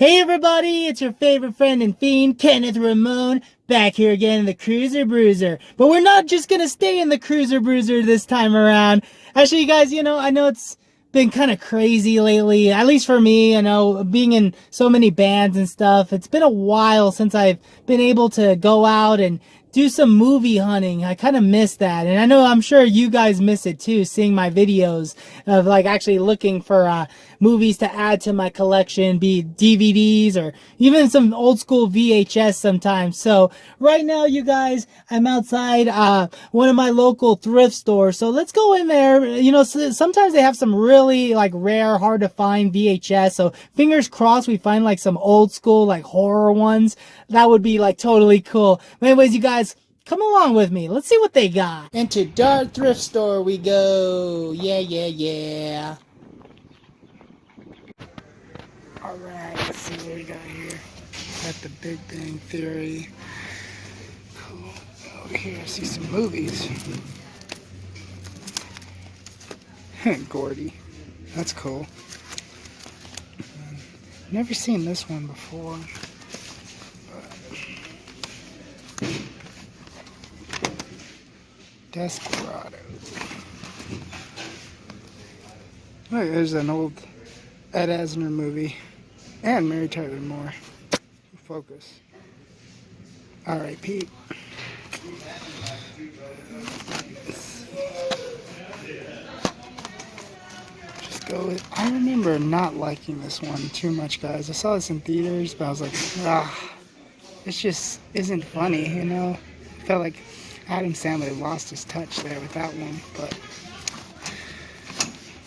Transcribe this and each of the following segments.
Hey everybody, it's your favorite friend and fiend, Kenneth Ramon, back here again in the Cruiser Bruiser. But we're not just gonna stay in the Cruiser Bruiser this time around. Actually, you guys, I know it's been kind of crazy lately, at least for me, being in so many bands and stuff. It's been a while since I've been able to go out and do some movie hunting. I kind of miss that, and I'm sure you guys miss it too, seeing my videos of like actually looking for movies to add to my collection, be it DVDs or even some old school VHS sometimes. So right now, you guys, I'm outside one of my local thrift stores, so let's go in there. Sometimes they have some really like rare, hard to find VHS, so fingers crossed we find like some old school like horror ones. That would be like totally cool. But anyways, you guys, come along with me. Let's see what they got. Into Dart Thrift Store we go. Yeah. Alright, let's see what we got here. Got the Big Bang Theory. Cool. Over here, I see some movies. Gordy. That's cool. Never seen this one before. Desperado. Look, there's an old Ed Asner movie. And Mary Tyler Moore. Focus. Alright, Pete. Just go with. I remember not liking this one too much, guys. I saw this in theaters, but I was like, it just isn't funny, I felt like Adam Sandler lost his touch there with that one, but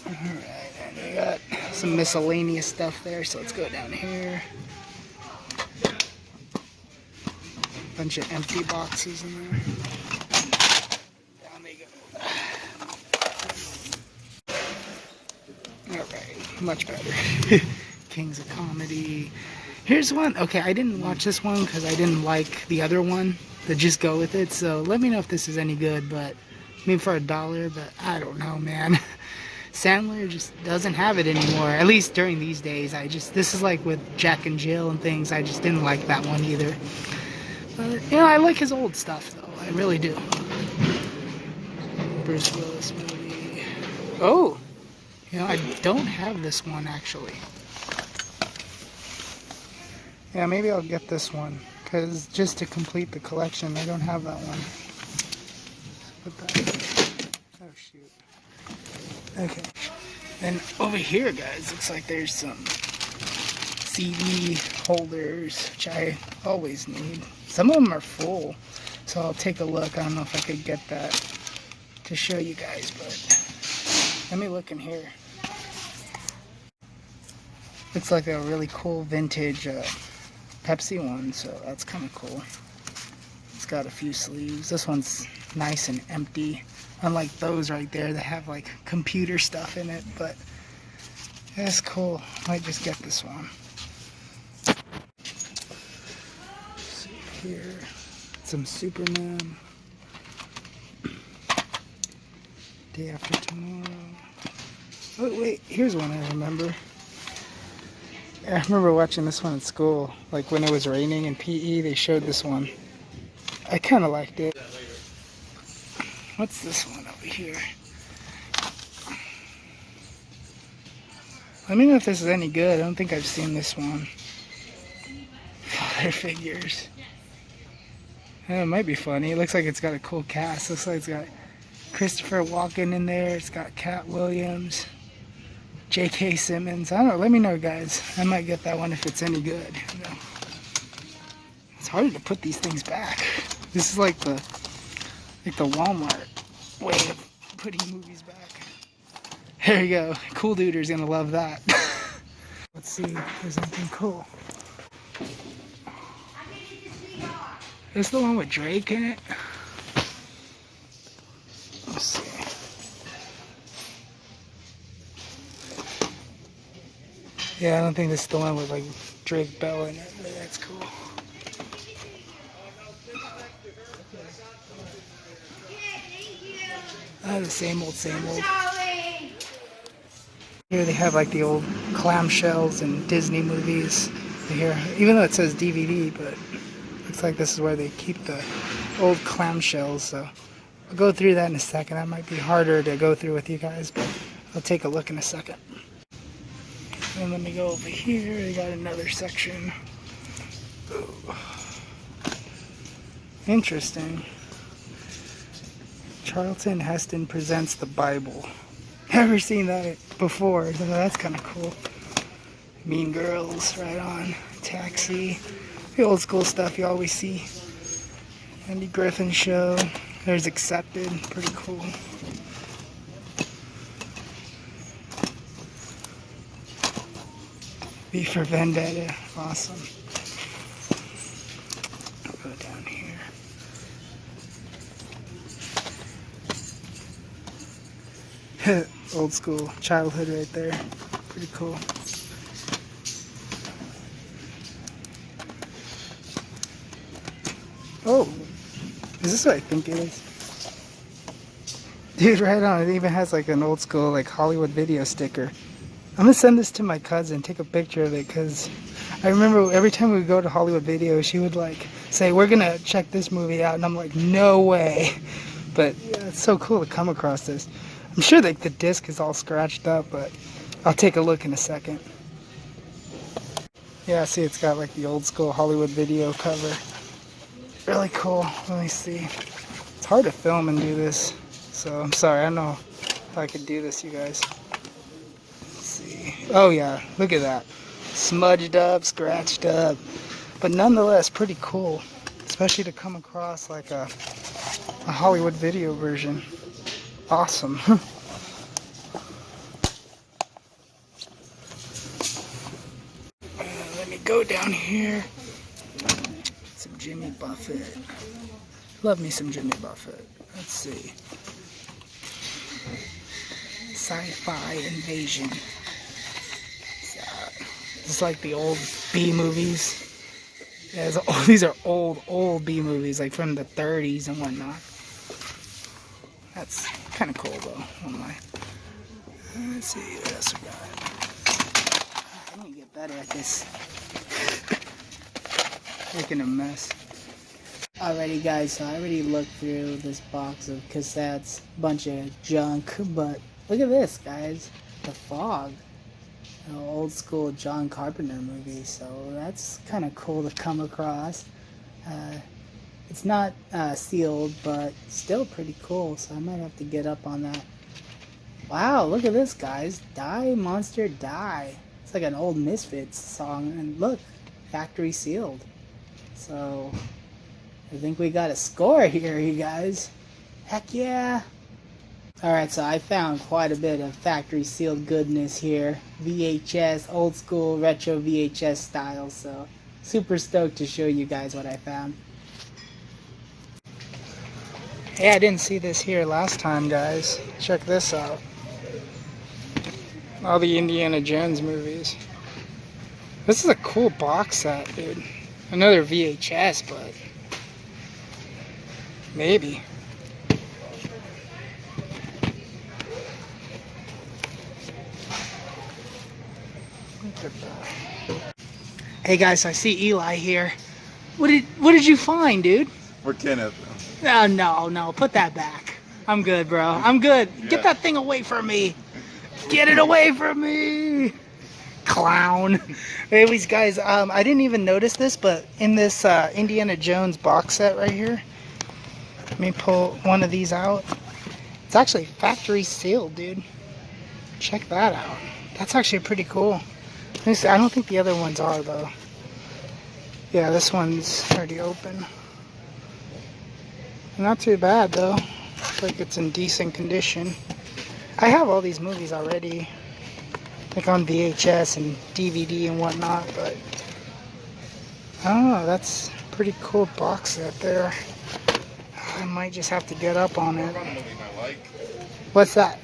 alright, and we got some miscellaneous stuff there, so let's go down here. Bunch of empty boxes in there. Down they go. Alright, much better. Kings of Comedy. Here's one. Okay, I didn't watch this one because I didn't like the other one. To just go with it, so let me know if this is any good. But I mean, for $1, but I don't know, man. Sandler just doesn't have it anymore, at least during these days. This is like with Jack and Jill and things, I just didn't like that one either. But I like his old stuff though, I really do. Bruce Willis movie. Oh, I don't have this one actually. Yeah, maybe I'll get this one. Because just to complete the collection, I don't have that one. Oh, shoot. Okay. Then over here, guys, looks like there's some CD holders, which I always need. Some of them are full, so I'll take a look. I don't know if I could get that to show you guys, but let me look in here. Looks like a really cool vintage Pepsi one, so that's kind of cool. It's got a few sleeves. This one's nice and empty, unlike those right there that have like computer stuff in it, but that's cool. Might just get this one. Let's see here, some Superman. Day After Tomorrow. Oh wait, here's one I remember. I remember watching this one in school, like when it was raining in PE, they showed this one. I kind of liked it. What's this one over here? Let me know if this is any good. I don't think I've seen this one. Father Figures. It might be funny. It looks like it's got a cool cast. Looks like it's got Christopher Walken in there. It's got Cat Williams. J.K. Simmons. I don't know. Let me know, guys. I might get that one if it's any good. It's hard to put these things back. This is like the Walmart way of putting movies back. There you go. Cool Duder's gonna love that. Let's see if there's anything cool. Is this the one with Drake in it? Let's see. Yeah, I don't think this is the one with like Drake Bell in it, but that's cool. The same old, same old. Here they have like the old clamshells and Disney movies. here, even though it says DVD, but looks like this is where they keep the old clamshells. So I'll go through that in a second. That might be harder to go through with you guys, but I'll take a look in a second. And let me go over here. They got another section. Ooh. Interesting. Charlton Heston presents the Bible. Never seen that before, so that's kind of cool. Mean Girls, right on. Taxi. The old school stuff you always see. Andy Griffin Show. There's Accepted. Pretty cool. V for Vendetta. Awesome. I'll go down here. Old school childhood right there. Pretty cool. Oh, is this what I think it is? Dude, right on. It even has like an old school like Hollywood video sticker. I'm gonna send this to my cousin, take a picture of it, because I remember every time we would go to Hollywood Video, she would like say, we're gonna check this movie out, and I'm like, no way. But yeah, it's so cool to come across this. I'm sure like the disc is all scratched up, but I'll take a look in a second. Yeah, see, it's got like the old school Hollywood Video cover. Really cool. Let me see. It's hard to film and do this, so I'm sorry. I don't know if I could do this, you guys. Let's see. Oh yeah, look at that. Smudged up, scratched up, but nonetheless pretty cool, especially to come across like a Hollywood Video version. Awesome. Let me go down here. Some Jimmy Buffett. Love me some Jimmy Buffett. Let's see. Sci-fi invasion. It's like the old B movies. Yeah, these are old B movies, like from the 30s and whatnot. That's kind of cool though. Oh my. Let's see what else we got. I need to get better at this. Making a mess. Alrighty guys, so I already looked through this box of cassettes, bunch of junk, but look at this guys, The Fog, an old school John Carpenter movie, so that's kind of cool to come across. It's not sealed, but still pretty cool, so I might have to get up on that. Wow, look at this guys, Die Monster Die. It's like an old Misfits song, and look, factory sealed. So, I think we got a score here, you guys. Heck yeah! Alright, so I found quite a bit of factory sealed goodness here. VHS, old school, retro VHS style, so super stoked to show you guys what I found. Hey, I didn't see this here last time, guys. Check this out. All the Indiana Jones movies. This is a cool box set, dude. Another VHS, but maybe. Hey guys, so I see Eli here. What did you find, dude? We're Kenneth. Oh, no, put that back. I'm good, bro. I'm good. Yeah. Get that thing away from me. Get it away from me. Clown. Anyways, guys, I didn't even notice this, but in this Indiana Jones box set right here, let me pull one of these out. It's actually factory sealed, dude. Check that out. That's actually pretty cool. Let me see. I don't think the other ones are, though. Yeah, this one's already open. Not too bad, though. Looks like it's in decent condition. I have all these movies already, like on VHS and DVD and whatnot, but I don't know, that's a pretty cool box set there. I might just have to get up on it. What's that?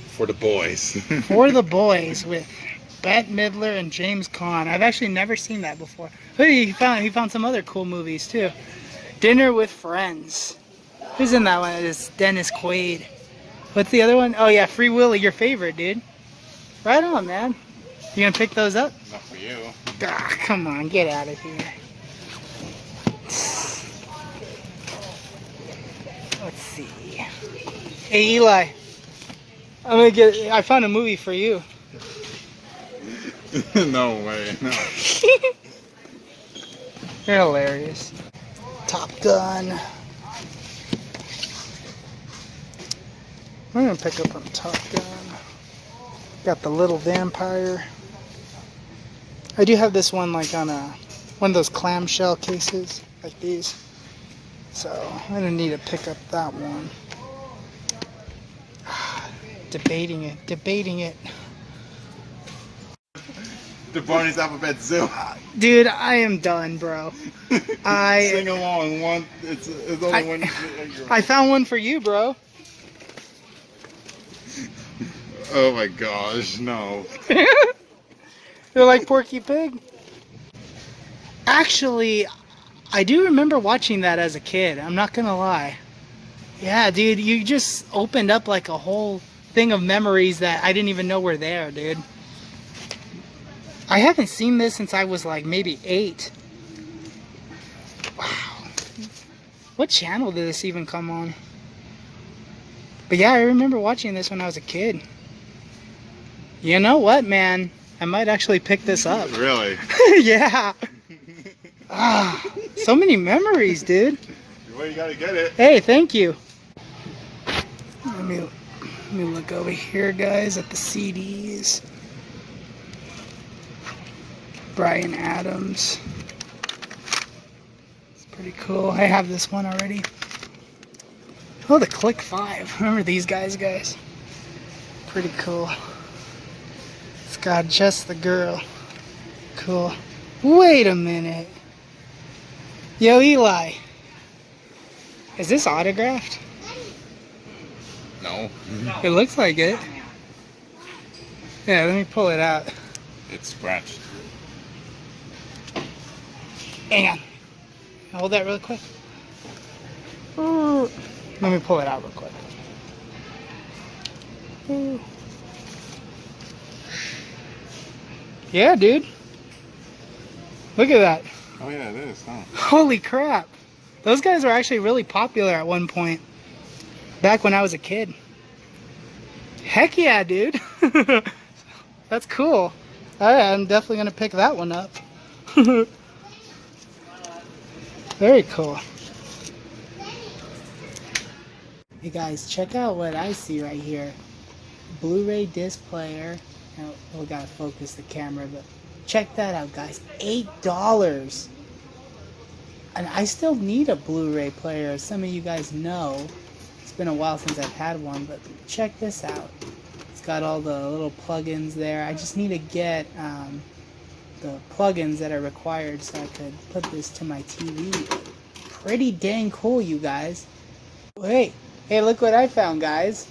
For the Boys. For the Boys with Bette Midler and James Caan. I've actually never seen that before. He found some other cool movies too. Dinner with Friends. Who's in that one? It's Dennis Quaid. What's the other one? Oh yeah, Free Willy, your favorite, dude. Right on, man. You gonna pick those up? Not for you. Ah, come on, get out of here. Let's see. Hey, Eli. I found a movie for you. No way, no. You're hilarious. Top Gun. I'm gonna pick up on Top Gun. Got the little vampire. I do have this one like on one of those clamshell cases like these. So I'm gonna need to pick up that one. Debating it. The Barney's Alphabet Zoo. Dude, I am done, bro. Sing along. One. It's only one. I found one for you, bro. Oh my gosh, no. They're like Porky Pig. Actually, I do remember watching that as a kid. I'm not gonna lie. Yeah, dude, you just opened up like a whole thing of memories that I didn't even know were there, dude. I haven't seen this since I was like maybe 8. Wow. What channel did this even come on? But yeah, I remember watching this when I was a kid. You know what, man? I might actually pick this up. Really? Yeah. Ah, so many memories, dude. Well, you gotta get it. Hey, thank you. Let me look over here, guys, at the CDs. Bryan Adams. It's pretty cool. I have this one already. Oh, the Click 5. Remember these guys? Pretty cool. It's got Just the Girl. Cool. Wait a minute. Yo, Eli. Is this autographed? No. It looks like it. Yeah, let me pull it out. It's scratched. Hang on. Hold that real quick. Ooh. Let me pull it out real quick. Ooh. Yeah, dude. Look at that. Oh yeah, it is, huh? Holy crap. Those guys were actually really popular at one point. Back when I was a kid. Heck yeah, dude. That's cool. Alright, I'm definitely going to pick that one up. Very cool. Hey guys, check out what I see right here. Blu-ray disc player. Now, we gotta focus the camera, but check that out, guys. $8. And I still need a Blu-ray player, as some of you guys know. It's been a while since I've had one, but check this out. It's got all the little plugins there. I just need to get the plugins that are required so I could put this to my TV. Pretty dang cool, you guys. Hey, look what I found, guys.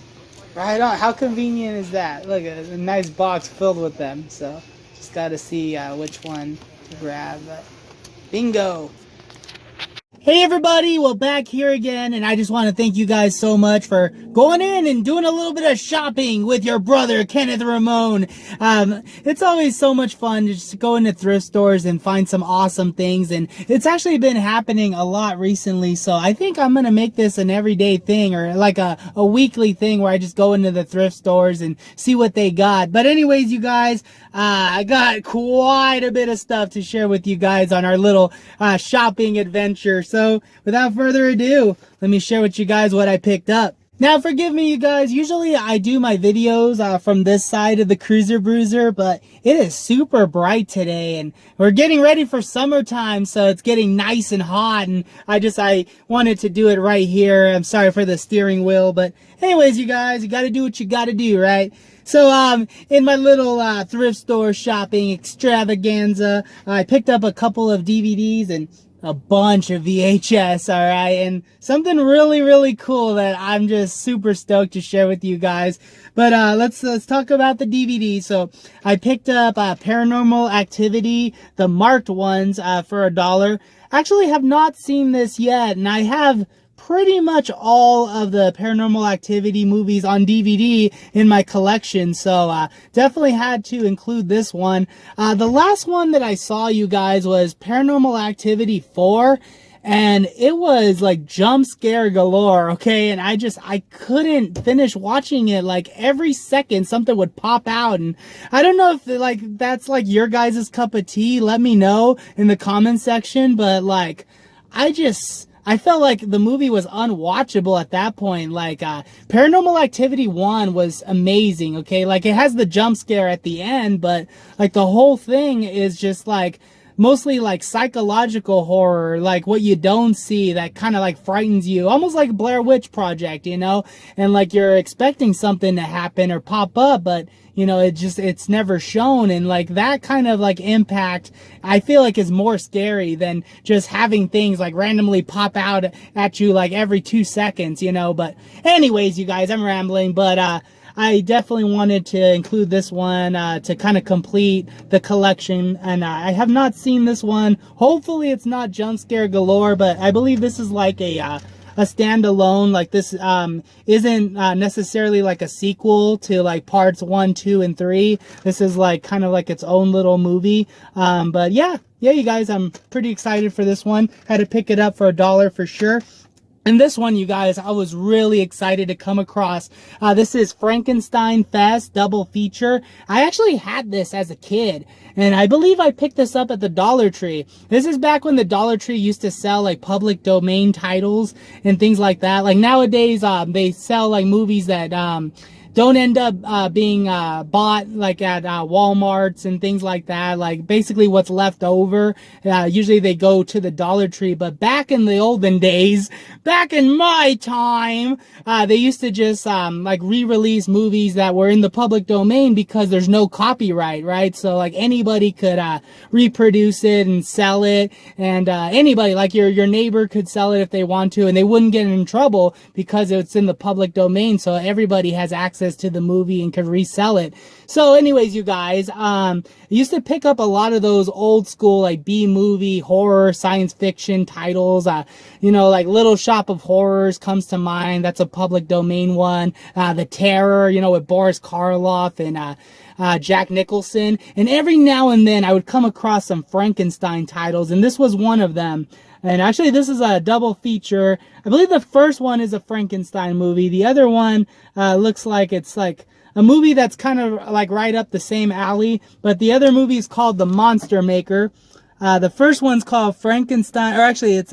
Right on. How convenient is that? Look, a nice box filled with them. So, just got to see which one to grab. Bingo. Hey everybody, well back here again, and I just want to thank you guys so much for going in and doing a little bit of shopping with your brother, Kenneth Ramon. It's always so much fun to just go into thrift stores and find some awesome things, and it's actually been happening a lot recently, so I think I'm going to make this an everyday thing, or like a weekly thing where I just go into the thrift stores and see what they got. But anyways, you guys, I got quite a bit of stuff to share with you guys on our little shopping adventure. So without further ado, let me share with you guys what I picked up. Now, forgive me, you guys. Usually I do my videos from this side of the Cruiser Bruiser, but it is super bright today, and we're getting ready for summertime, so it's getting nice and hot, and I wanted to do it right here. I'm sorry for the steering wheel, but anyways, you guys, you gotta do what you gotta do, right? So, in my little thrift store shopping extravaganza, I picked up a couple of DVDs and a bunch of VHS, alright, and something really, really cool that I'm just super stoked to share with you guys. But let's talk about the DVD. So I picked up Paranormal Activity, the marked ones, for $1. Actually have not seen this yet, and I have pretty much all of the Paranormal Activity movies on DVD in my collection, so definitely had to include this one. The last one that I saw, you guys, was Paranormal Activity 4, and it was like jump scare galore, okay? And I couldn't finish watching it. Like every second something would pop out, and I don't know if like that's like your guys' cup of tea. Let me know in the comment section, but like I felt like the movie was unwatchable at that point. Like, Paranormal Activity 1 was amazing, okay? Like, it has the jump scare at the end, but, like, the whole thing is just, like, mostly, like, psychological horror, like, what you don't see that kind of, like, frightens you. Almost like Blair Witch Project, you know? And, like, you're expecting something to happen or pop up, but you know, it's never shown. And like that kind of like impact, I feel like is more scary than just having things like randomly pop out at you like every 2 seconds, you know. But anyways, you guys, I'm rambling, but I definitely wanted to include this one to kind of complete the collection, and I have not seen this one. Hopefully it's not jump scare galore, but I believe this is like a standalone. Like this isn't necessarily like a sequel to like parts 1, 2, and 3. This is like kind of like its own little movie. But yeah, you guys, I'm pretty excited for this one. Had to pick it up for $1 for sure. And this one, you guys, I was really excited to come across. This is Frankenstein Fest double feature. I actually had this as a kid, and I believe I picked this up at the Dollar Tree. This is back when the Dollar Tree used to sell like public domain titles and things like that. Like nowadays, they sell like movies that don't end up being bought like at Walmarts and things like that. Like basically what's left over, usually they go to the Dollar Tree. But back in the olden days, back in my time, they used to just like re-release movies that were in the public domain because there's no copyright, right? So like anybody could reproduce it and sell it, and anybody, like your neighbor could sell it if they want to, and they wouldn't get in trouble because it's in the public domain. So everybody has access to the movie and could resell it. So anyways, you guys, I used to pick up a lot of those old school like B-movie horror science fiction titles. You know, like Little Shop of Horrors comes to mind. That's a public domain one. The Terror, you know, with Boris Karloff and Jack Nicholson. And every now and then I would come across some Frankenstein titles, and this was one of them. And actually, this is a double feature. I believe the first one is a Frankenstein movie. The other one looks like it's like a movie that's kind of like right up the same alley. But the other movie is called The Monster Maker. The first one's called Frankenstein, or actually it's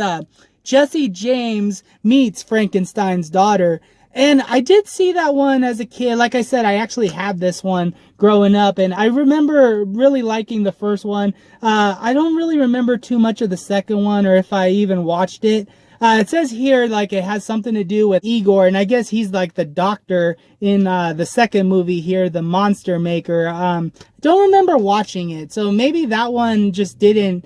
Jesse James Meets Frankenstein's Daughter. And I did see that one as a kid. Like I said, I actually had this one growing up, and I remember really liking the first one. I don't really remember too much of the second one, or if I even watched it. It says here like it has something to do with Igor, and I guess he's like the doctor in the second movie here, The Monster Maker. Don't remember watching it, so maybe that one just didn't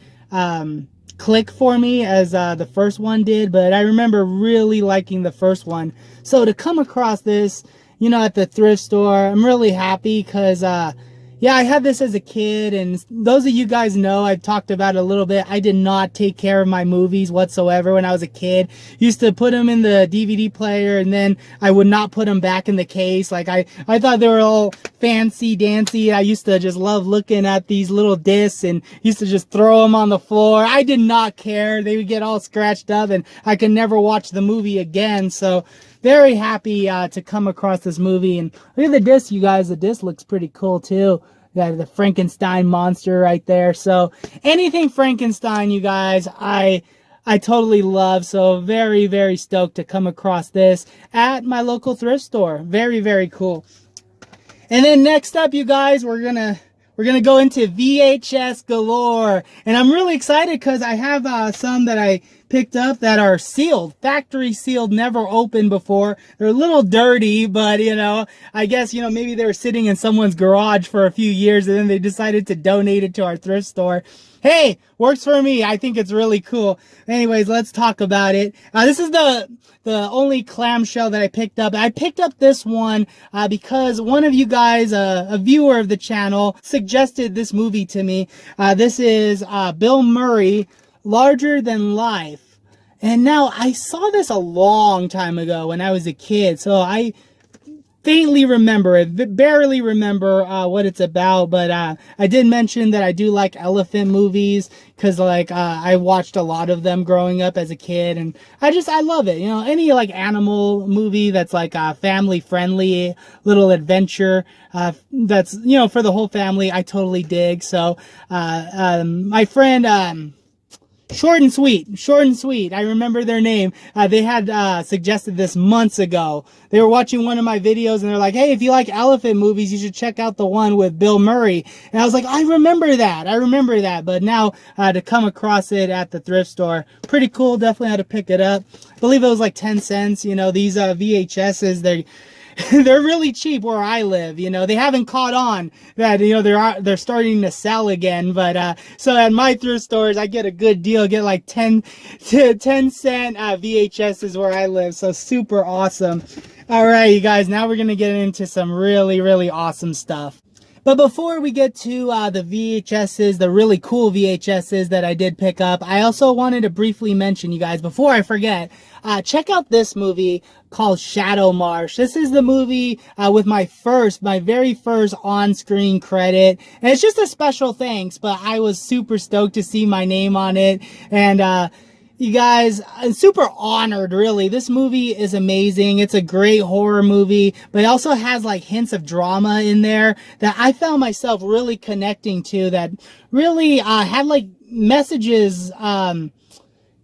click for me as the first one did, but I remember really liking the first one. So to come across this, you know, at the thrift store, I'm really happy because yeah, I had this as a kid, and those of you guys know, I've talked about it a little bit. I did not take care of my movies whatsoever when I was a kid. Used to put them in the DVD player, and then I would not put them back in the case. Like I thought they were all fancy dancy. I used to just love looking at these little discs and used to just throw them on the floor. I did not care. They would get all scratched up, and I could never watch the movie again. So very happy to come across this movie. And look at the disc, you guys. The disc looks pretty cool too. Got the Frankenstein monster right there. So anything Frankenstein, you guys, I totally love. So very, very stoked to come across this at my local thrift store. Very, very cool. And then next up, you guys, we're gonna go into VHS galore, and I'm really excited because I have some that I picked up that are sealed, factory sealed, never opened before. They're a little dirty, but you know, I guess, you know, maybe they were sitting in someone's garage for a few years and then they decided to donate it to our thrift store. Hey, works for me. I think it's really cool. Anyways, let's talk about it. This is the only clamshell that I picked up. I picked up this one because one of you guys, a viewer of the channel, suggested this movie to me. This is Bill Murray, Larger Than Life. And now I saw this a long time ago when I was a kid, so I faintly remember it, barely remember what it's about, but I did mention that I do like elephant movies because like I watched a lot of them growing up as a kid, and I love it. You know, any like animal movie that's like family friendly, little adventure that's, you know, for the whole family, I totally dig. So my friend Short and Sweet. I remember their name. They had suggested this months ago. They were watching one of my videos and they're like, hey, if you like elephant movies, you should check out the one with Bill Murray. And I was like, I remember that. But now to come across it at the thrift store, pretty cool. Definitely had to pick it up. I believe it was like 10 cents. You know, these VHSs, they're really cheap where I live. You know, they haven't caught on that, you know, they're starting to sell again. But so at my thrift stores, I get a good deal, get like 10 cent VHSs where I live. So super awesome. All right, you guys, now we're gonna get into some really, really awesome stuff. But before we get to the VHSs, the really cool VHSs that I did pick up, I also wanted to briefly mention, you guys, before I forget, check out this movie called Shadow Marsh. This is the movie with my very first on-screen credit. And it's just a special thanks, but I was super stoked to see my name on it. And you guys, I'm super honored, really. This movie is amazing. It's a great horror movie, but it also has like hints of drama in there that I found myself really connecting to, that really had like messages.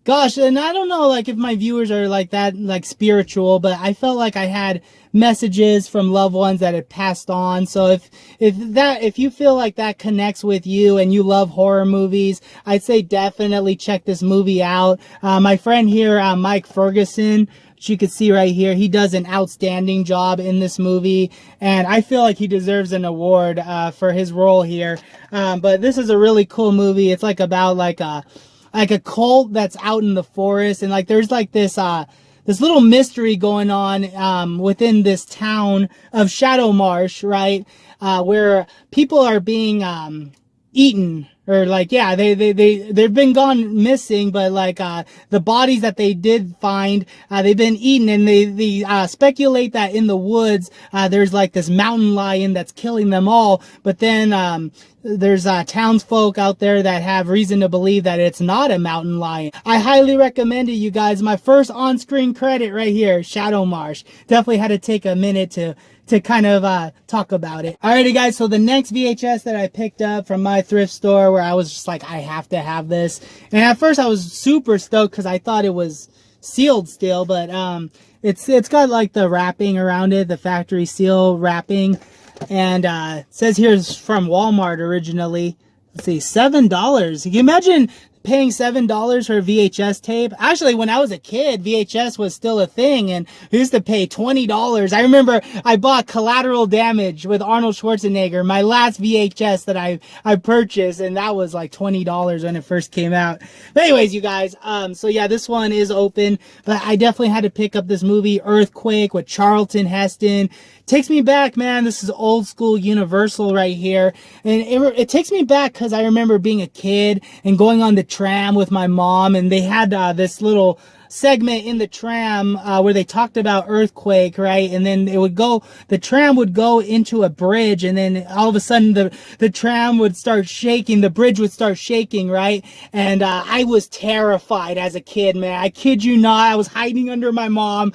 Gosh, and I don't know like if my viewers are like that, like spiritual, but I felt like I had messages from loved ones that had passed on. So if you feel like that connects with you and you love horror movies, I'd say definitely check this movie out. My friend here, Mike Ferguson, which you can see right here, he does an outstanding job in this movie, and I feel like he deserves an award for his role here. But this is a really cool movie. It's like about like a cult that's out in the forest, and like there's like this little mystery going on within this town of Shadow Marsh, right? Where people are being eaten, or like, yeah, they've been gone missing, but like the bodies that they did find, they've been eaten, and they speculate that in the woods there's like this mountain lion that's killing them all. But then there's townsfolk out there that have reason to believe that it's not a mountain lion. I highly recommend it, you guys. My first on-screen credit right here, Shadow Marsh. Definitely had to take a minute to kind of talk about it. Alrighty, guys, so the next VHS that I picked up from my thrift store, where I was just like, I have to have this. And at first I was super stoked because I thought it was sealed still, but it's got like the wrapping around it, the factory seal wrapping. And it says here it's from Walmart originally. Let's see, $7. Can you imagine paying $7 for a VHS tape? Actually, when I was a kid, VHS was still a thing, and we used to pay $20. I remember I bought Collateral Damage with Arnold Schwarzenegger, my last VHS that I purchased, and that was like $20 when it first came out. But anyways, you guys, so yeah, this one is open, but I definitely had to pick up this movie, Earthquake, with Charlton Heston. Takes me back, man. This is old school Universal right here, and it takes me back because I remember being a kid and going on the tram with my mom, and they had this little segment in the tram where they talked about earthquake, right? And then the tram would go into a bridge, and then all of a sudden the tram would start shaking, the bridge would start shaking, right? And I was terrified as a kid, man. I kid you not. I was hiding under my mom.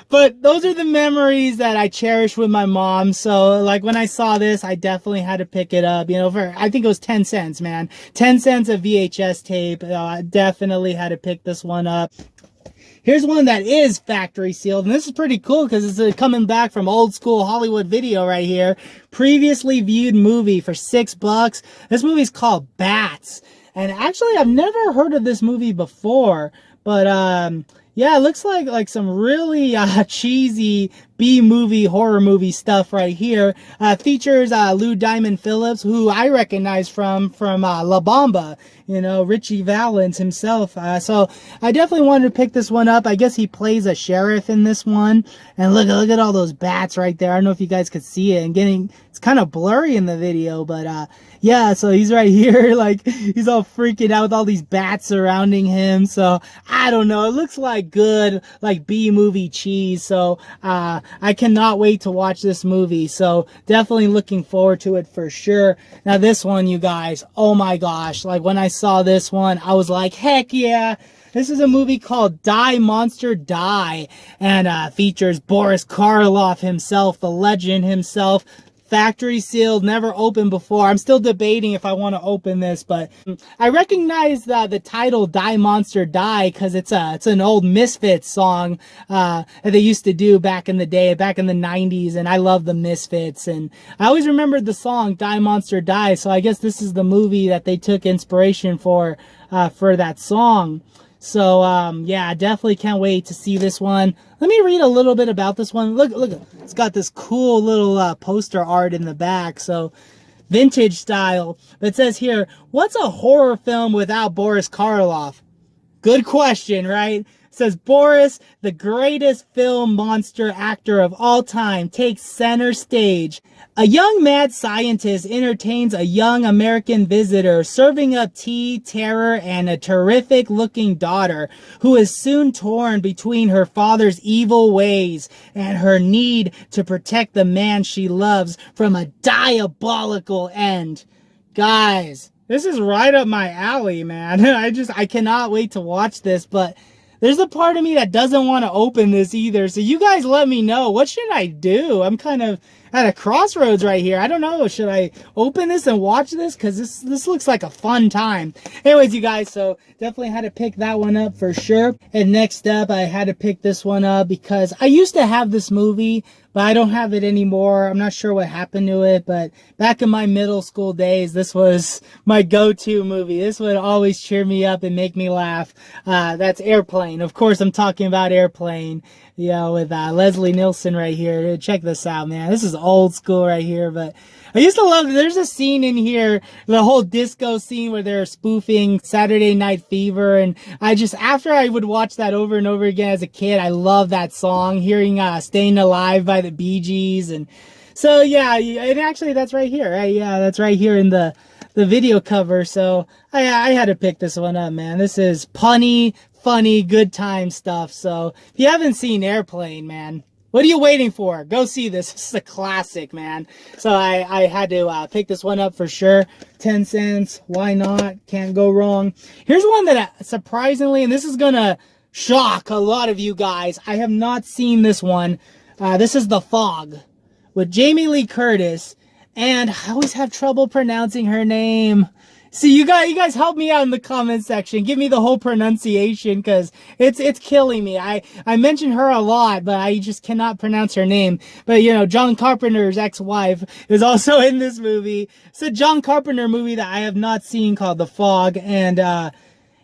But those are the memories that I cherish with my mom. So like when I saw this, I definitely had to pick it up, you know, I think it was 10 cents, man. 10 cents a VHS tape. I definitely had to pick this one up. Here's one that is factory sealed, and this is pretty cool because it's coming back from old school Hollywood Video right here. Previously viewed movie for $6. This movie's called Bats. And actually, I've never heard of this movie before, but yeah, it looks like some really cheesy B-movie, horror movie stuff right here. Features Lou Diamond Phillips, who I recognize from La Bamba, you know, Richie Valens himself. So I definitely wanted to pick this one up. I guess he plays a sheriff in this one. And look at all those bats right there. I don't know if you guys could see it. And it's kind of blurry in the video, but yeah, so he's right here, like, he's all freaking out with all these bats surrounding him. So I don't know, it looks like good, like, B-movie cheese. So I cannot wait to watch this movie. So definitely looking forward to it for sure. Now this one, you guys, oh my gosh, like, when I saw this one, I was like, heck yeah. This is a movie called Die Monster Die, and features Boris Karloff himself, the legend himself. Factory sealed, never opened before. I'm still debating if I want to open this, but I recognize the title Die Monster Die because it's an old Misfits song that they used to do back in the day, back in the 90s, and I love the Misfits, and I always remembered the song Die Monster Die, so I guess this is the movie that they took inspiration for that song. So, yeah, I definitely can't wait to see this one. Let me read a little bit about this one. Look, it's got this cool little poster art in the back, so vintage style. But it says here, what's a horror film without Boris Karloff? Good question, right? It says Boris, the greatest film monster actor of all time, takes center stage. A young mad scientist entertains a young American visitor, serving up tea, terror, and a terrific-looking daughter who is soon torn between her father's evil ways and her need to protect the man she loves from a diabolical end. Guys, this is right up my alley, man. I cannot wait to watch this, but there's a part of me that doesn't want to open this either. So you guys let me know. What should I do? I'm kind of at a crossroads right here. I don't know. Should I open this and watch this? Because this looks like a fun time. Anyways, you guys, so definitely had to pick that one up for sure. And next up, I had to pick this one up because I used to have this movie, but I don't have it anymore. I'm not sure what happened to it, but back in my middle school days, this was my go-to movie. This would always cheer me up and make me laugh. That's Airplane. Of course, I'm talking about Airplane, you know, with Leslie Nielsen right here. Check this out, man. This is old school right here, but I used to love, there's a scene in here, the whole disco scene where they're spoofing Saturday Night Fever, and after I would watch that over and over again as a kid, I love that song, hearing Staying Alive by the Bee Gees, and so yeah, and actually that's right here, right? Yeah, that's right here in the video cover, so I had to pick this one up, man. This is punny, funny, good time stuff, so if you haven't seen Airplane, man, what are you waiting for? Go see this. This is a classic, man. So I had to pick this one up for sure. 10 cents. Why not? Can't go wrong. Here's one that surprisingly, and this is going to shock a lot of you guys, I have not seen this one. This is The Fog with Jamie Lee Curtis. And I always have trouble pronouncing her name. See, you guys help me out in the comment section. Give me the whole pronunciation, because it's killing me. I mention her a lot, but I just cannot pronounce her name. But, you know, John Carpenter's ex-wife is also in this movie. It's a John Carpenter movie that I have not seen called The Fog. And,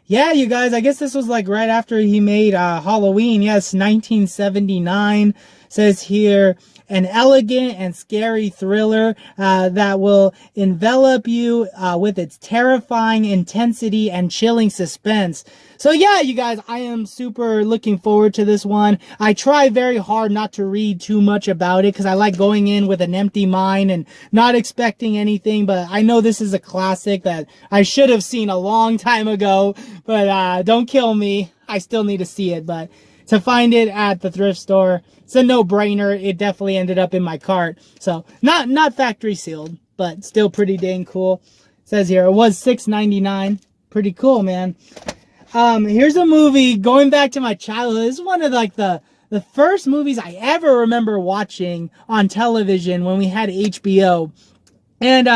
yeah, you guys, I guess this was like right after he made Halloween. Yes, 1979. Says here, an elegant and scary thriller that will envelop you with its terrifying intensity and chilling suspense. So yeah, you guys, I am super looking forward to this one. I try very hard not to read too much about it because I like going in with an empty mind and not expecting anything, but I know this is a classic that I should have seen a long time ago, but don't kill me. I still need to see it, but to find it at the thrift store, it's a no-brainer. It definitely ended up in my cart. So, not factory sealed, but still pretty dang cool. It says here, it was $6.99. Pretty cool, man. Here's a movie, going back to my childhood. This is one of, like, the first movies I ever remember watching on television when we had HBO. And,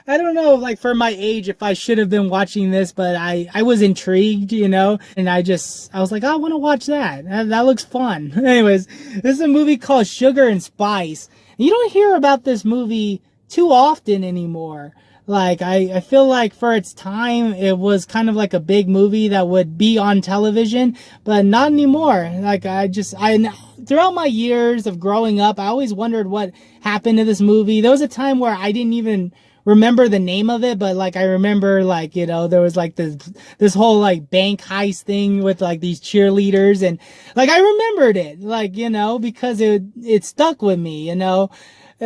I don't know, like, for my age, if I should have been watching this, but I was intrigued, you know, and I was like, oh, I want to watch that. That looks fun. Anyways, this is a movie called Sugar and Spice. And you don't hear about this movie too often anymore. Like, I feel like for its time, it was kind of like a big movie that would be on television, but not anymore. Like, throughout my years of growing up, I always wondered what happened to this movie. There was a time where I didn't even remember the name of it, but like I remember, like, you know, there was like this whole like bank heist thing with like these cheerleaders, and like I remembered it, like, you know, because it stuck with me, you know.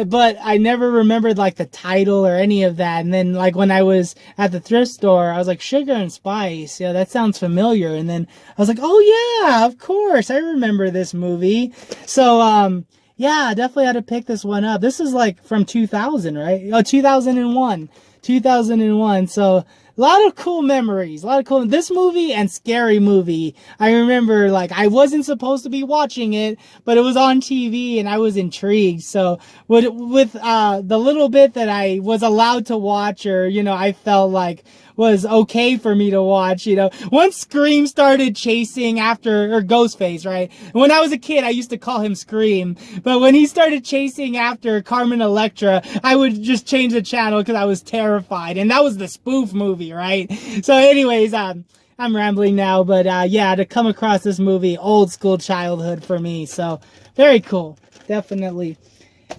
But I never remembered like the title or any of that. And then like when I was at the thrift store, I was like, Sugar and Spice, yeah, that sounds familiar. And then I was like, oh yeah, of course, I remember this movie. So yeah, I definitely had to pick this one up. This is like from 2000, right? Oh, 2001. So a lot of cool memories, this movie and Scary Movie. I remember, like, I wasn't supposed to be watching it, but it was on TV and I was intrigued. So with the little bit that I was allowed to watch, or, you know, I felt like was okay for me to watch, you know, once Scream started chasing after, or Ghostface, right? When I was a kid, I used to call him Scream, but when he started chasing after Carmen Electra, I would just change the channel because I was terrified. And that was the spoof movie, right? So anyways, I'm rambling now, but yeah, to come across this movie, old school childhood for me. So very cool. Definitely.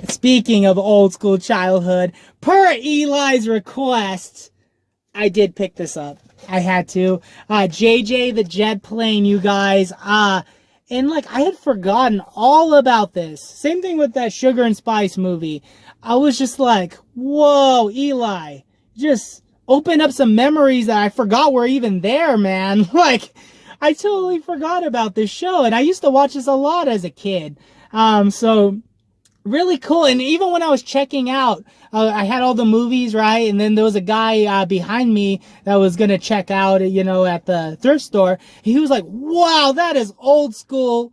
Speaking of old school childhood, per Eli's request, I did pick this up. I had to. JJ the Jet Plane, you guys. And like, I had forgotten all about this. Same thing with that Sugar and Spice movie. I was just like, whoa, Eli, just open up some memories that I forgot were even there, man. Like, I totally forgot about this show, and I used to watch this a lot as a kid. So really cool. And even when I was checking out, I had all the movies, right? And then there was a guy behind me that was going to check out, you know, at the thrift store. He was like, wow, that is old school,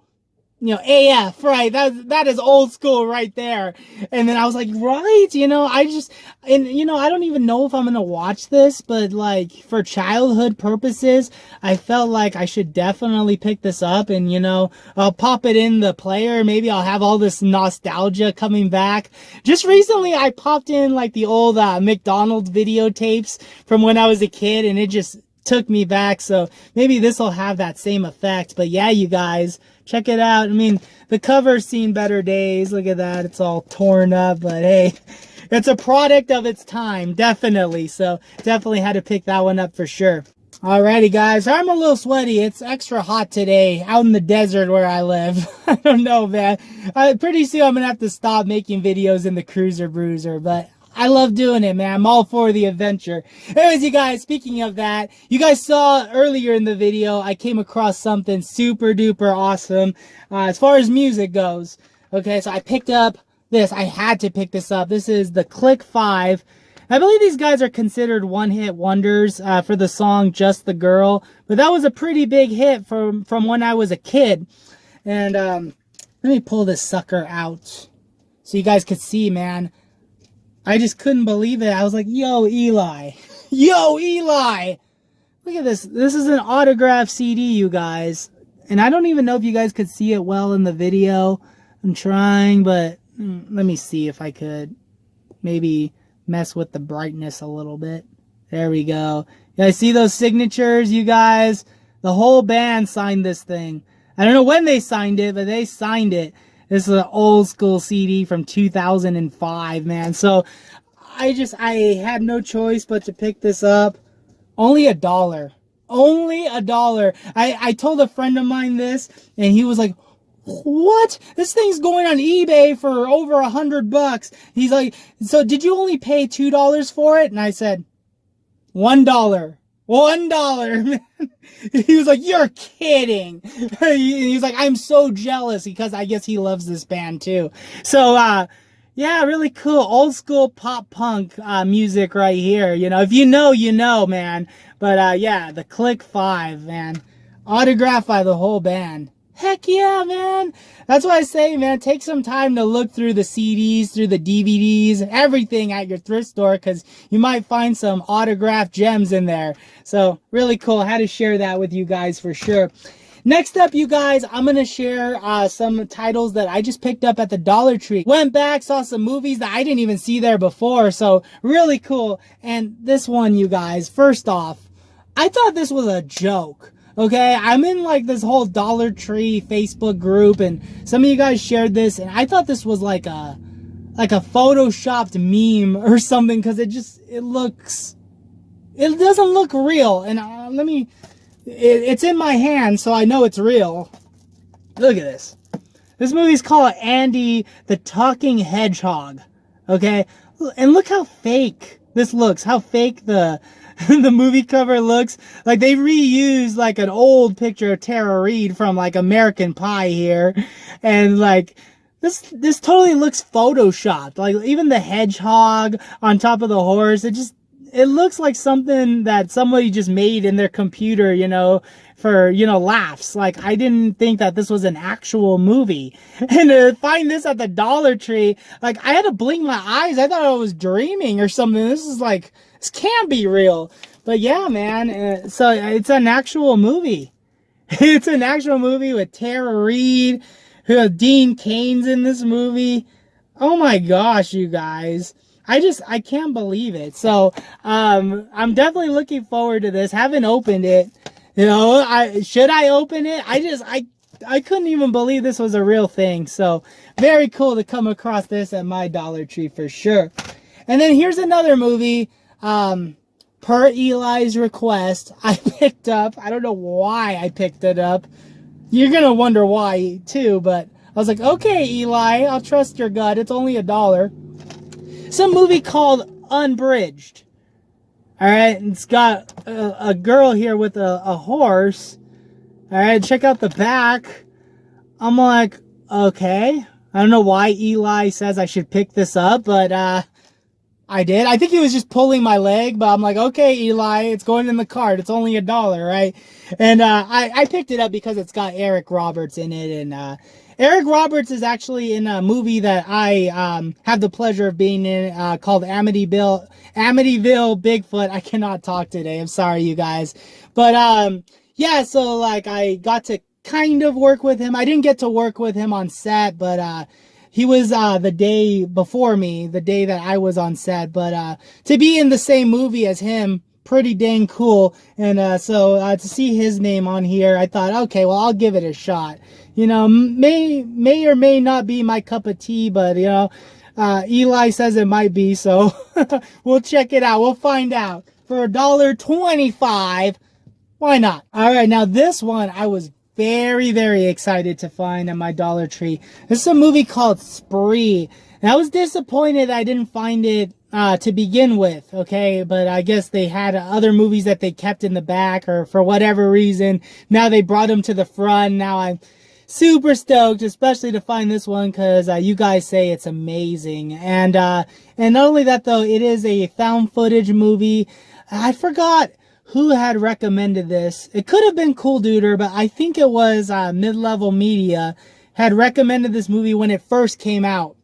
you know, AF, right? That is old school right there. And then I was like, right, you know, and you know, I don't even know if I'm going to watch this, but like for childhood purposes, I felt like I should definitely pick this up, and, you know, I'll pop it in the player. Maybe I'll have all this nostalgia coming back. Just recently, I popped in like the old McDonald's videotapes from when I was a kid, and it just took me back. So maybe this will have that same effect. But yeah, you guys, check it out. I mean, the cover's seen better days. Look at that. It's all torn up, but hey, it's a product of its time, definitely. So definitely had to pick that one up for sure. Alrighty, guys, I'm a little sweaty. It's extra hot today out in the desert where I live. I don't know, man. Pretty soon I'm going to have to stop making videos in the Cruiser Bruiser, but I love doing it, man. I'm all for the adventure. Anyways, you guys, speaking of that, you guys saw earlier in the video, I came across something super duper awesome as far as music goes. Okay, so I picked up this. I had to pick this up. This is the Click 5. I believe these guys are considered one-hit wonders for the song Just the Girl, but that was a pretty big hit from when I was a kid. And let me pull this sucker out so you guys could see, man. I just couldn't believe it. I was like, yo, Eli. Yo, Eli! Look at this. This is an autographed CD, you guys. And I don't even know if you guys could see it well in the video. I'm trying, but let me see if I could maybe mess with the brightness a little bit. There we go. You guys see those signatures, you guys? The whole band signed this thing. I don't know when they signed it, but they signed it. This is an old school CD from 2005, man. So I had no choice but to pick this up. Only $1. Only $1. I told a friend of mine this, and he was like, what? This thing's going on eBay for over $100. He's like, so did you only pay $2 for it? And I said, $1. $1, man. He was like, you're kidding. He's like, I'm so jealous, because I guess he loves this band too. So, yeah, really cool. Old school pop punk music right here. You know, if you know, you know, man. But, yeah, the Click 5, man. Autographed by the whole band. Heck yeah, man. That's why I say, man, take some time to look through the CDs, through the DVDs, everything at your thrift store, because you might find some autographed gems in there. So, really cool. I had to share that with you guys for sure. Next up, you guys, I'm going to share some titles that I just picked up at the Dollar Tree. Went back, saw some movies that I didn't even see there before, so really cool. And this one, you guys, first off, I thought this was a joke. Okay, I'm in like this whole Dollar Tree Facebook group, and some of you guys shared this, and I thought this was like a photoshopped meme or something, because it doesn't look real. And it's in my hand, so I know it's real. Look at this. This movie's called Andy the Talking Hedgehog. Okay, and look how fake this looks. How fake the movie cover looks. Like they reused like an old picture of Tara Reid from like American Pie here, and like this totally looks photoshopped. Like even the hedgehog on top of the horse, it looks like something that somebody just made in their computer, you know, for, you know, laughs. Like, I didn't think that this was an actual movie. And to find this at the Dollar Tree, like, I had to blink my eyes. I thought I was dreaming or something. This can't be real. But yeah, man. So it's an actual movie. It's an actual movie with Tara Reid, Dean Cain's in this movie. Oh my gosh, you guys. I can't believe it. So, I'm definitely looking forward to this. Haven't opened it. You know, should I open it? I couldn't even believe this was a real thing. So, very cool to come across this at my Dollar Tree for sure. And then here's another movie, per Eli's request, I picked up. I don't know why I picked it up. You're going to wonder why too, but I was like, okay, Eli, I'll trust your gut. It's only $1. Some movie called Unbridged. Alright, it's got a girl here with a horse. Alright, check out the back. I'm like, okay. I don't know why Eli says I should pick this up, but I did. I think he was just pulling my leg, but I'm like, okay, Eli, it's going in the cart. It's only $1, right? And I picked it up because it's got Eric Roberts in it, and Eric Roberts is actually in a movie that I have the pleasure of being in called Amityville Bigfoot. I cannot talk today. I'm sorry, you guys. But yeah, so like I got to kind of work with him. I didn't get to work with him on set, but he was the day before me, the day that I was on set. But to be in the same movie as him, pretty dang cool. And so to see his name on here, I thought, okay, well, I'll give it a shot. You know, may or may not be my cup of tea, but, you know, Eli says it might be, so we'll check it out. We'll find out. For $1.25, why not? All right, now this one I was very, very excited to find at my Dollar Tree. This is a movie called Spree. And I was disappointed I didn't find it to begin with, okay? But I guess they had other movies that they kept in the back, or for whatever reason, now they brought them to the front. Now I'm super stoked, especially to find this one, because you guys say it's amazing. And not only that, though, it is a found footage movie. I forgot who had recommended this. It could have been Cool Duder, but I think it was Mid-Level Media had recommended this movie when it first came out.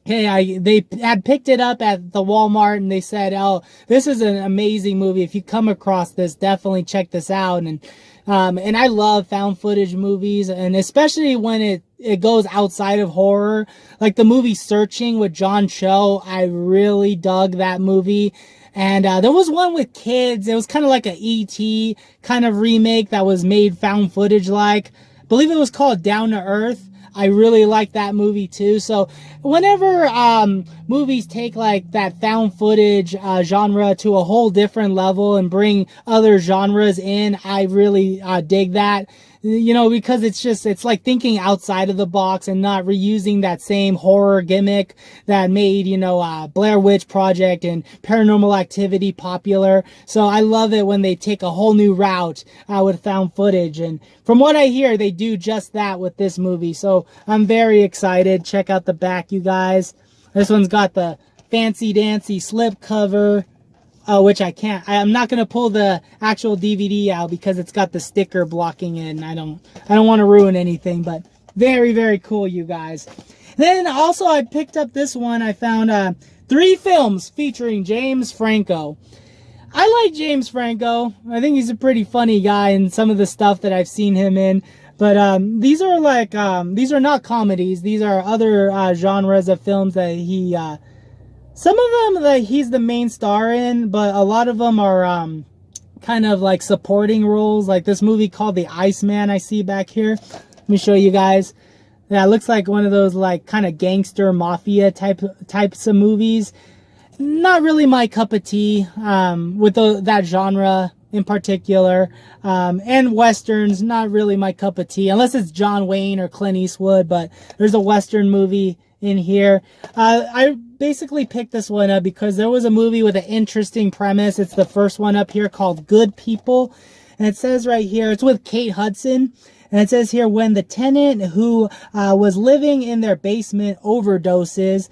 Okay, they had picked it up at the Walmart, and they said, oh, this is an amazing movie. If you come across this, definitely check this out. And I love found footage movies, and especially when it goes outside of horror. Like the movie Searching with John Cho, I really dug that movie. And there was one with kids. It was kind of like a E.T. kind of remake that was made found footage like. I believe it was called Down to Earth. I really like that movie too. So whenever movies take like that found footage genre to a whole different level and bring other genres in, I really dig that. You know, because it's like thinking outside of the box and not reusing that same horror gimmick that made, you know, Blair Witch Project and Paranormal Activity popular. So I love it when they take a whole new route with found footage. And from what I hear, they do just that with this movie. So I'm very excited. Check out the back, you guys. This one's got the fancy dancy slip cover. Which I'm not going to pull the actual DVD out because it's got the sticker blocking it, and I don't want to ruin anything, but very, very cool, you guys. Then also I picked up this one. I found 3 films featuring James Franco. I like James Franco. I think he's a pretty funny guy in some of the stuff that I've seen him in. But these are like these are not comedies. These are other genres of films that he some of them that he's the main star in, but a lot of them are kind of like supporting roles, like this movie called The Iceman I see back here. Let me show you guys. Yeah, it looks like one of those like kind of gangster mafia types of movies. Not really my cup of tea with that genre in particular. And westerns, not really my cup of tea, unless it's John Wayne or Clint Eastwood, but there's a western movie in here. I basically picked this one up because there was a movie with an interesting premise. It's the first one up here called Good People. And it says right here, it's with Kate Hudson. And it says here, when the tenant who was living in their basement overdoses,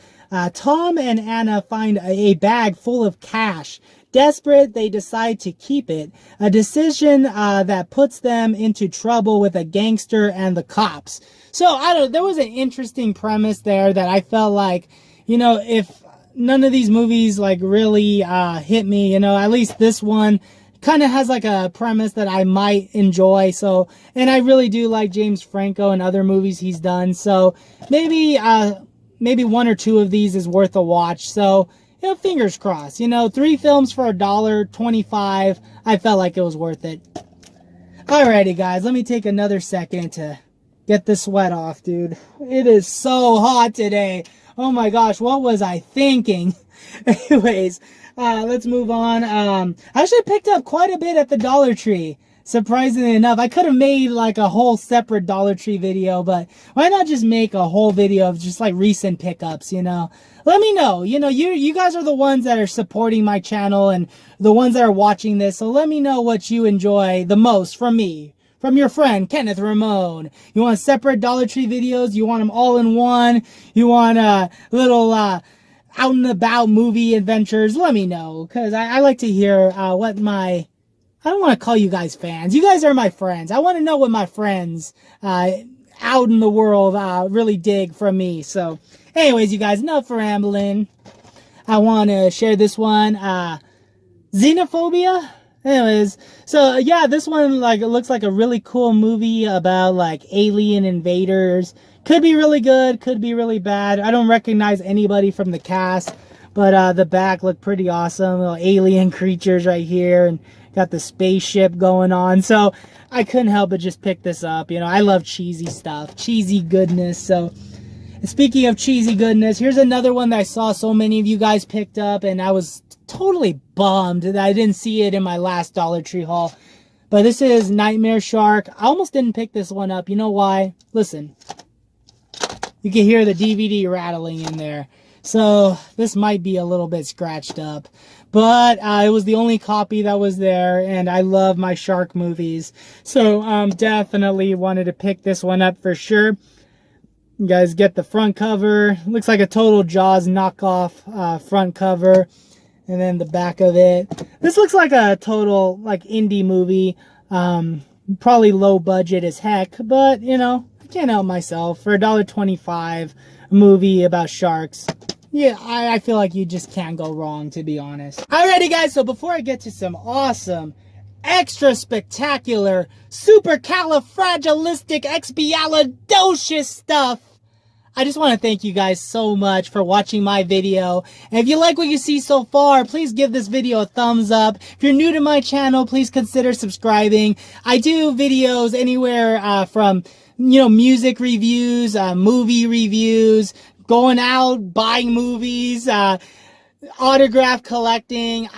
Tom and Anna find a bag full of cash. Desperate, they decide to keep it. A decision that puts them into trouble with a gangster and the cops. So, there was an interesting premise there that I felt like, you know, if none of these movies like really hit me, you know, at least this one kind of has like a premise that I might enjoy. So, and I really do like James Franco and other movies he's done. So maybe one or two of these is worth a watch. So, you know, fingers crossed. You know, 3 films for $1.25. I felt like it was worth it. Alrighty, guys, let me take another second to get the sweat off, dude. It is so hot today. Oh my gosh, what was I thinking? Anyways, let's move on. I actually picked up quite a bit at the Dollar Tree. Surprisingly enough, I could have made like a whole separate Dollar Tree video, but why not just make a whole video of just like recent pickups, you know? Let me know. You know, you guys are the ones that are supporting my channel and the ones that are watching this, so let me know what you enjoy the most from me. From your friend, Kenneth Ramon. You want separate Dollar Tree videos? You want them all in one? You want a little out and about movie adventures? Let me know, because I like to hear what my... I don't want to call you guys fans. You guys are my friends. I want to know what my friends out in the world really dig from me. So, anyways, you guys, enough rambling. I want to share this one. Xenophobia? Anyways, so yeah, this one like it looks like a really cool movie about like alien invaders. Could be really good, could be really bad. I don't recognize anybody from the cast, but the back looked pretty awesome. Little alien creatures right here, and got the spaceship going on. So I couldn't help but just pick this up. You know, I love cheesy stuff, cheesy goodness. So speaking of cheesy goodness, here's another one that I saw so many of you guys picked up, and I was totally bummed that I didn't see it in my last Dollar Tree haul. But this is Nightmare Shark. I almost didn't pick this one up. You know why? Listen. You can hear the DVD rattling in there. So this might be a little bit scratched up. But it was the only copy that was there, and I love my shark movies. So definitely wanted to pick this one up for sure. You guys get the front cover. Looks like a total Jaws knockoff front cover. And then the back of it. This looks like a total like indie movie. Probably low budget as heck. But, you know, I can't help myself. For $1.25, a movie about sharks. Yeah, I feel like you just can't go wrong, to be honest. Alrighty, guys. So before I get to some awesome, extra spectacular, supercalifragilisticexpialidocious stuff, I just want to thank you guys so much for watching my video. And if you like what you see so far, please give this video a thumbs up. If you're new to my channel, please consider subscribing. I do videos anywhere from, you know, music reviews, movie reviews, going out, buying movies, autograph collecting.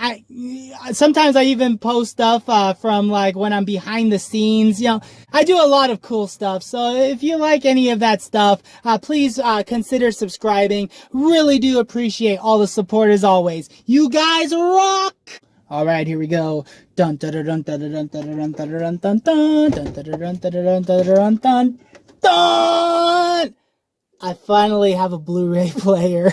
Sometimes I even post stuff from like when I'm behind the scenes. You know, I do a lot of cool stuff. So if you like any of that stuff, please consider subscribing. Really do appreciate all the support as always. You guys rock! All right, here we go. Dun dun dun dun dun dun dun dun dun dun dun dun dun dun dun dun dun dun. I finally have a Blu-ray player.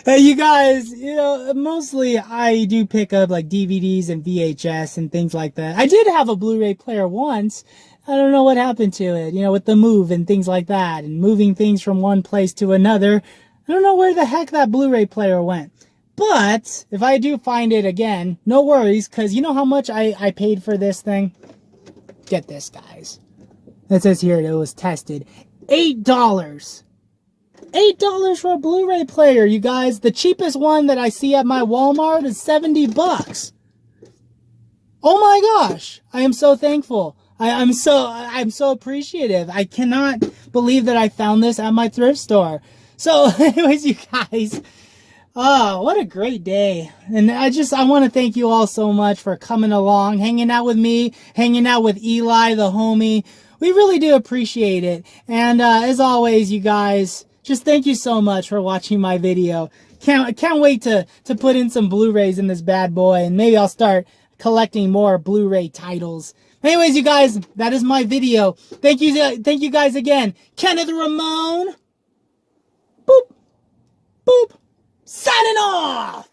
Hey, you guys, you know, mostly I do pick up like DVDs and VHS and things like that. I did have a Blu-ray player once. I don't know what happened to it, you know, with the move and things like that and moving things from one place to another. I don't know where the heck that Blu-ray player went. But if I do find it again, no worries, because you know how much I paid for this thing? Get this, guys. It says here it was tested. $8. $8 for a Blu-ray player, you guys. The cheapest one that I see at my Walmart is $70. Oh my gosh. I am so thankful. I'm so appreciative. I cannot believe that I found this at my thrift store. So anyways, you guys, oh, what a great day. And I want to thank you all so much for coming along, hanging out with me, hanging out with Eli, the homie. We really do appreciate it. And as always, you guys, just thank you so much for watching my video. Can't wait to put in some Blu-rays in this bad boy, and maybe I'll start collecting more Blu-ray titles. Anyways, you guys, that is my video. Thank you guys again. Kenneth Ramon. Boop. Boop. Signing off.